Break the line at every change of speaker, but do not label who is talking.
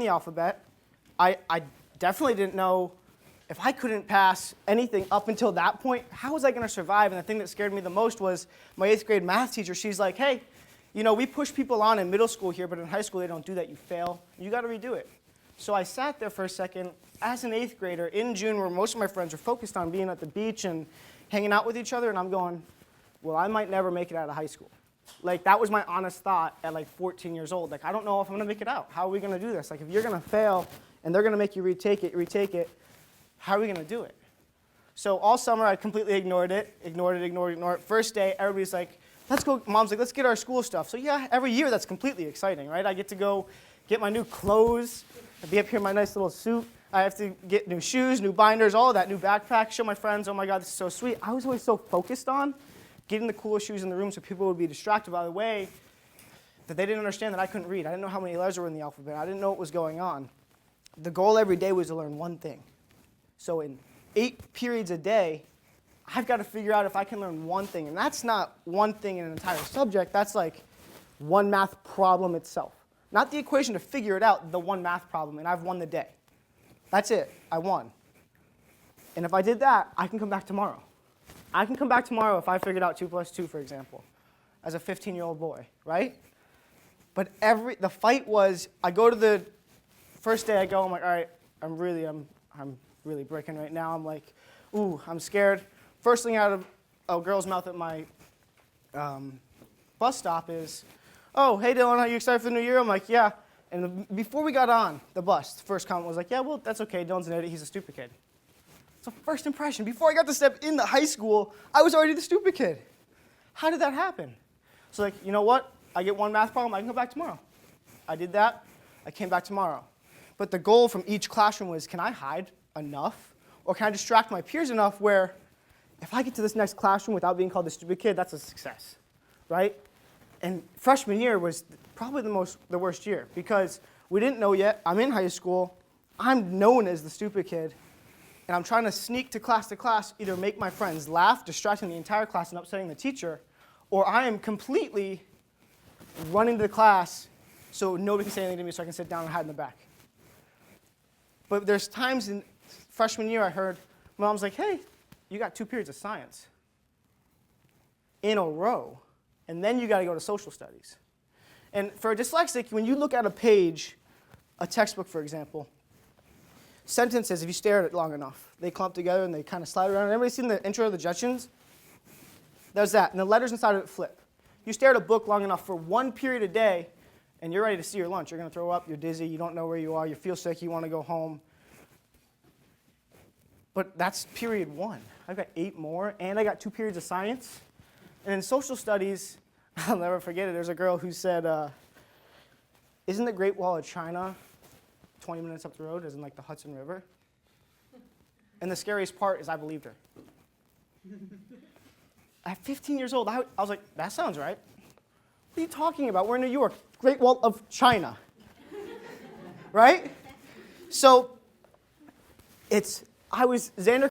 the alphabet. I definitely didn't know if I couldn't pass anything up until that point, how was I going to survive? And the thing that scared me the most was my 8th grade math teacher. She's like, hey, you know, we push people on in middle school here, but in high school they don't do that. You fail. You got to redo it. So I sat there for a second as an 8th grader in June where most of my friends are focused on being at the beach and hanging out with each other, and I'm going, well, I might never make it out of high school. Like, that was my honest thought at like 14 years old. Like, I don't know if I'm going to make it out. How are we going to do this? Like, if you're going to fail and they're going to make you retake it, how are we going to do it? So all summer, I completely ignored it. First day, everybody's like, let's go. Mom's like, let's get our school stuff. So yeah, every year, that's completely exciting, right? I get to go get my new clothes, be up here in my nice little suit. I have to get new shoes, new binders, all of that, new backpack, show my friends, oh my God, this is so sweet. I was always so focused on getting the coolest shoes in the room so people would be distracted by the way that they didn't understand that I couldn't read. I didn't know how many letters were in the alphabet. I didn't know what was going on. The goal every day was to learn one thing. So in 8 periods a day, I've got to figure out if I can learn one thing. And that's not one thing in an entire subject. That's like one math problem itself. Not the equation to figure it out, the one math problem. And I've won the day. That's it. I won. And if I did that, I can come back tomorrow. I can come back tomorrow if I figured out 2 plus 2, for example, as a 15-year-old boy, right? But the fight was, I go to the first day, I go, I'm like, all right, I'm really breaking right now. I'm like, ooh, I'm scared. First thing out of a girl's mouth at my bus stop is, oh, hey, Dylan, are you excited for the new year? I'm like, yeah. And before we got on the bus, the first comment was like, yeah, well, that's okay. Dylan's an idiot. He's a stupid kid. So first impression, before I got to step into high school, I was already the stupid kid. How did that happen? So like, you know what? I get one math problem. I can go back tomorrow. I did that. I came back tomorrow. But the goal from each classroom was, can I hide enough? Or can I distract my peers enough where if I get to this next classroom without being called the stupid kid, that's a success, right? And freshman year was probably the worst year because we didn't know yet. I'm in high school. I'm known as the stupid kid. And I'm trying to sneak to class, either make my friends laugh, distracting the entire class and upsetting the teacher, or I am completely running to the class so nobody can say anything to me so I can sit down and hide in the back. But there's times in freshman year I heard, my mom's like, hey, you got 2 periods of science in a row, and then you got to go to social studies. And for a dyslexic, when you look at a page, a textbook, for example, sentences, if you stare at it long enough, they clump together and they kind of slide around. Everybody seen the intro of the Jetsons? There's that. And the letters inside of it flip. You stare at a book long enough for 1 period a day, and you're ready to see your lunch. You're going to throw up. You're dizzy. You don't know where you are. You feel sick. You want to go home. But that's period 1. I've got 8 more, and I got 2 periods of science. And in social studies, I'll never forget it. There's a girl who said, isn't the Great Wall of China 20 minutes up the road, as in like the Hudson River? And the scariest part is I believed her. At 15 years old, I was like, that sounds right. What are you talking about? We're in New York. Great Wall of China. Right? So I was Xander